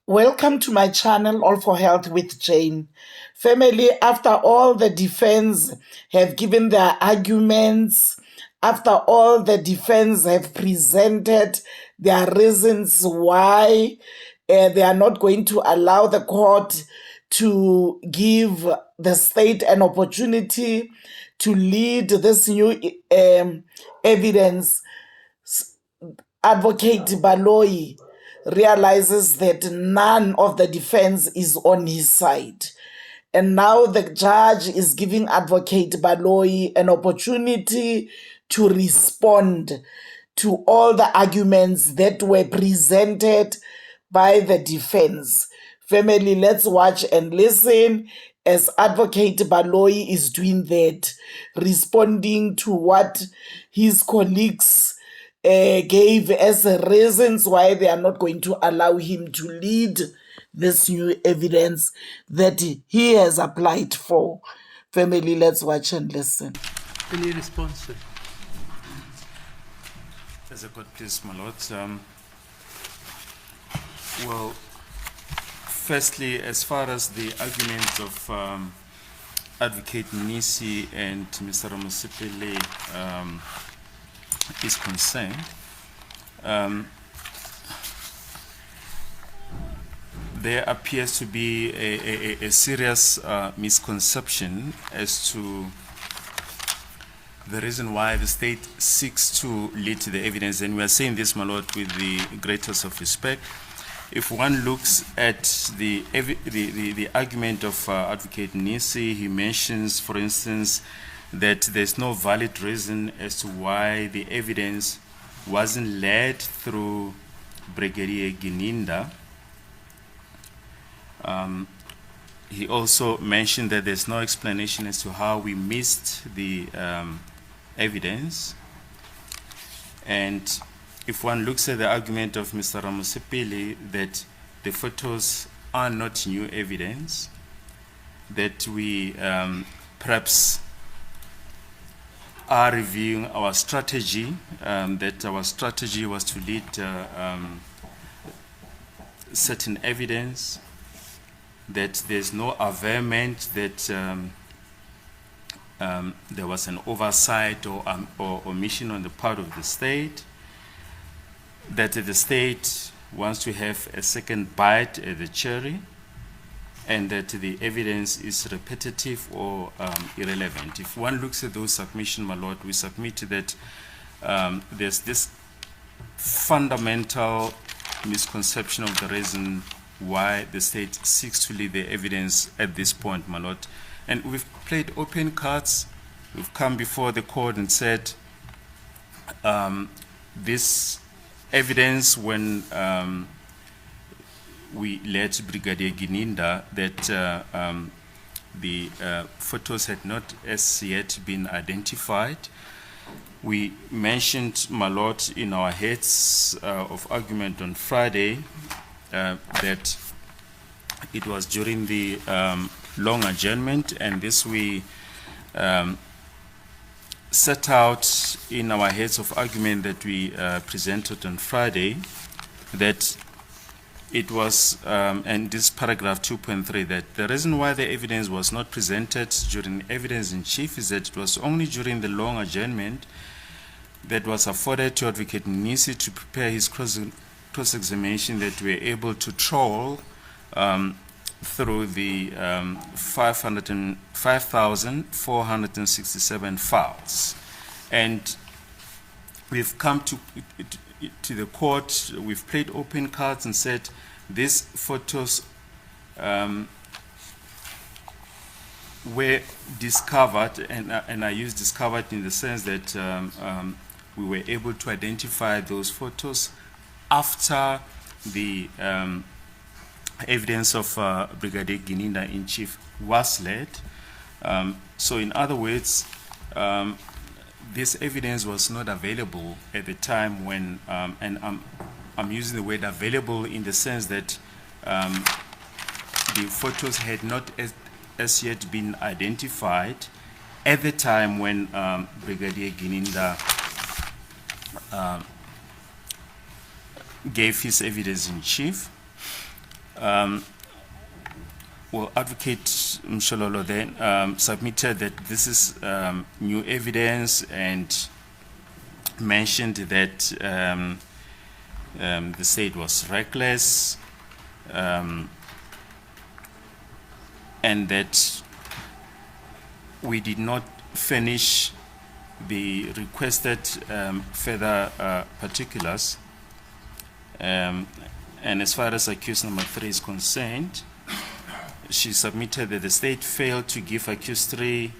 Welcome to my channel, All for Health with Jane. Family, after all the defense have given their arguments, after all the defense have presented their reasons why they are not going to allow the court to give the state an opportunity to lead this new evidence, Advocate Baloyi realizes that none of the defense is on his side. And now the judge is giving Advocate Baloyi an opportunity to respond to all the arguments that were presented by the defense. Family, let's watch and listen as Advocate Baloyi is doing that, responding to what his colleagues gave as reasons why they are not going to allow him to lead this new evidence that he has applied for. Family, let's watch and listen. Any response, sir? As a court, please, my lord. Well, firstly, as far as the arguments of Advocate Nisi and Mr. Ramasipele is concerned, there appears to be a serious misconception as to the reason why the state seeks to lead to the evidence. And we are saying this, my lord, with the greatest of respect. If one looks at the argument of Advocate Nisi, he mentions, for instance, that there's no valid reason as to why the evidence wasn't led through Brigadier Gininda. He also mentioned that there's no explanation as to how we missed the evidence. And if one looks at the argument of Mr. Ramasipele that the photos are not new evidence, that we perhaps are reviewing our strategy, that our strategy was to lead certain evidence, that there's no averment that there was an oversight or omission on the part of the state, that the state wants to have a second bite at the cherry, and that the evidence is repetitive or irrelevant. If one looks at those submissions, my lord, we submit that there's this fundamental misconception of the reason why the state seeks to lead the evidence at this point, my lord. And we've played open cards. We've come before the court and said this evidence, when we led Brigadier Gininda, that the photos had not as yet been identified. We mentioned, my lord, in our heads of argument on Friday that it was during the long adjournment, and this we set out in our heads of argument that we presented on Friday, that it was, and this paragraph 2.3, that the reason why the evidence was not presented during evidence in chief is that it was only during the long adjournment that was afforded to Advocate Nisi to prepare his cross-examination that we were able to trawl through the 5,467 files. And we've come to the court, we've played open cards and said these photos were discovered, and I use discovered in the sense that we were able to identify those photos after the evidence of Brigadier Gininda in chief was led. So in other words, this evidence was not available at the time when, and I'm using the word available in the sense that the photos had not as yet been identified at the time when Brigadier Gininda gave his evidence in chief. Well, Advocate Mshololo then submitted that this is new evidence and mentioned that the state was reckless and that we did not finish the requested further particulars. And as far as accused number 3 is concerned, she submitted that the state failed to give accused 3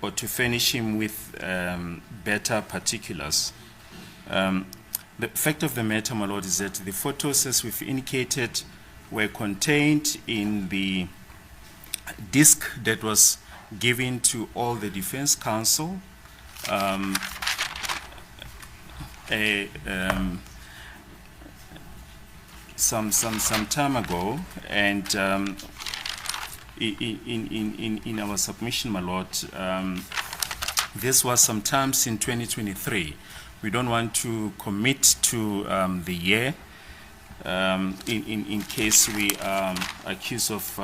or to furnish him with better particulars. The fact of the matter, my lord, is that the photos, as we've indicated, were contained in the disc that was given to all the defense counsel some time ago, and in our submission, my lord, this was sometimes in 2023. We don't want to commit to the year in case we are accused of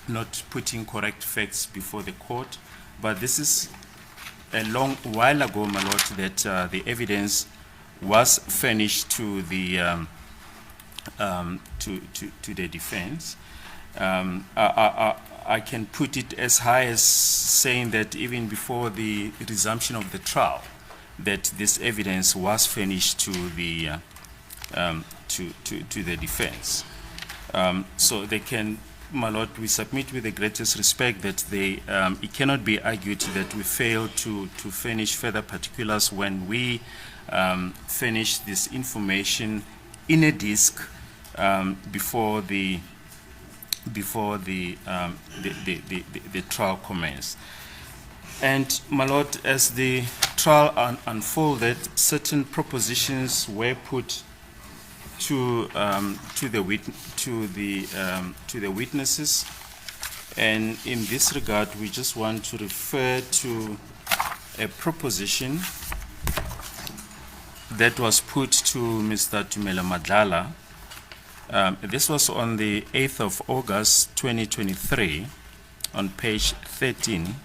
not putting correct facts before the court. But this is a long while ago, my lord, that the evidence was furnished to the to the defense. I can put it as high as saying that even before the resumption of the trial, that this evidence was furnished to the to the defense. So they can, my lord, we submit with the greatest respect that they it cannot be argued that we failed to furnish further particulars when we furnish this information in a disc before the trial commenced. And my lord, as the trial unfolded, certain propositions were put to the witnesses, and in this regard, we just want to refer to a proposition that was put to Mr. Tumela Madlala. This was on the 8th of August 2023 on page 13,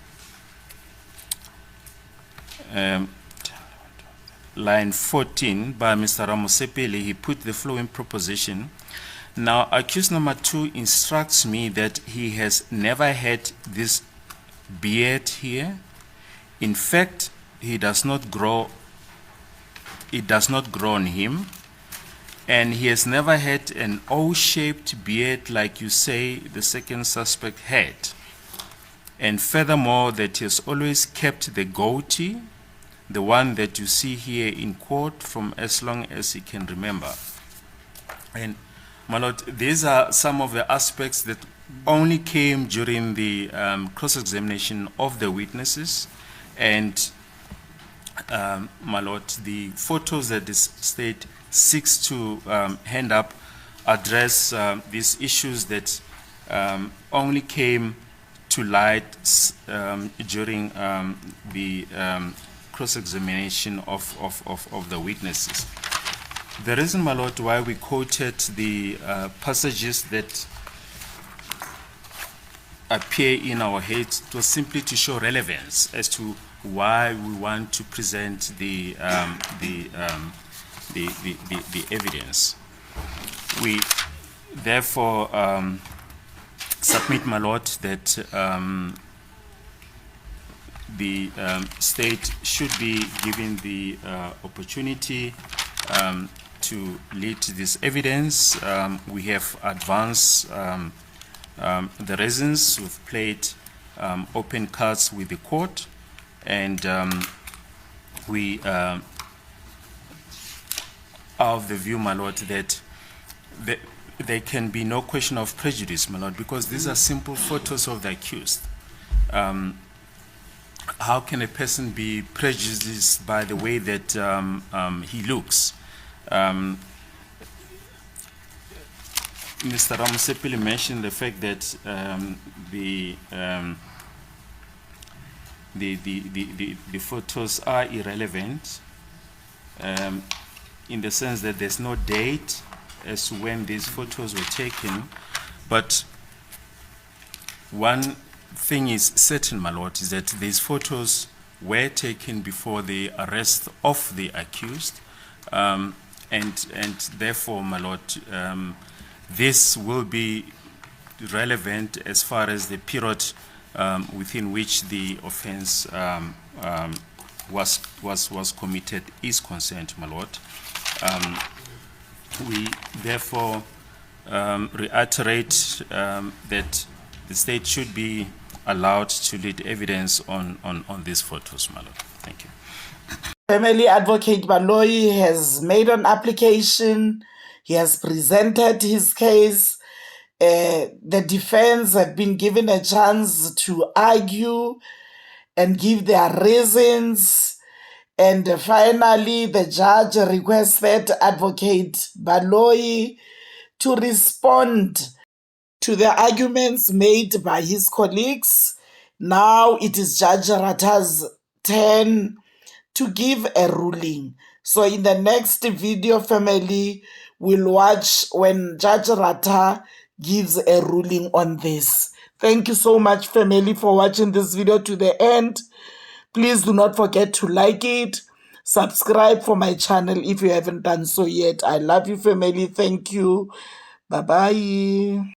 line 14, by Mr. Ramosepeli. He put the following proposition: now accused number 2 instructs me that he has never had this beard here. In fact, it does not grow on him, and he has never had an O-shaped beard like you say the second suspect had. And furthermore, that he has always kept the goatee, the one that you see here in court, from as long as he can remember. And my lord, these are some of the aspects that only came during the cross-examination of the witnesses. And my lord, the photos that the state seeks to hand up address these issues that only came to light during the cross-examination of the witnesses. The reason, my lord, why we quoted the passages that appear in our heads was simply to show relevance as to why we want to present the evidence. We therefore submit, my lord, that the state should be given the opportunity to lead this evidence. We have advanced the reasons. We've played open cards with the court, and we are of the view, my lord, that there can be no question of prejudice, my lord, because these are simple photos of the accused. How can a person be prejudiced by the way that he looks? Mr. Ramosepeli mentioned the fact that the photos are irrelevant. in the sense that there's no date as to when these photos were taken, but one thing is certain, my lord, is that these photos were taken before the arrest of the accused, and therefore, my lord, this will be relevant as far as the period within which the offense was committed is concerned, my lord. We therefore reiterate that the state should be allowed to lead evidence on these photos, my lord. Thank you. Family Advocate Baloyi has made an application. He has presented his case. The defense have been given a chance to argue and give their reasons. And finally, the judge requested Advocate Baloyi to respond to the arguments made by his colleagues. Now it is Judge Ratha's turn to give a ruling. So in the next video, family, we'll watch when Judge Ratha gives a ruling on this. Thank you so much, family, for watching this video to the end. Please do not forget to like it. Subscribe for my channel if you haven't done so yet. I love you, family. Thank you. Bye-bye.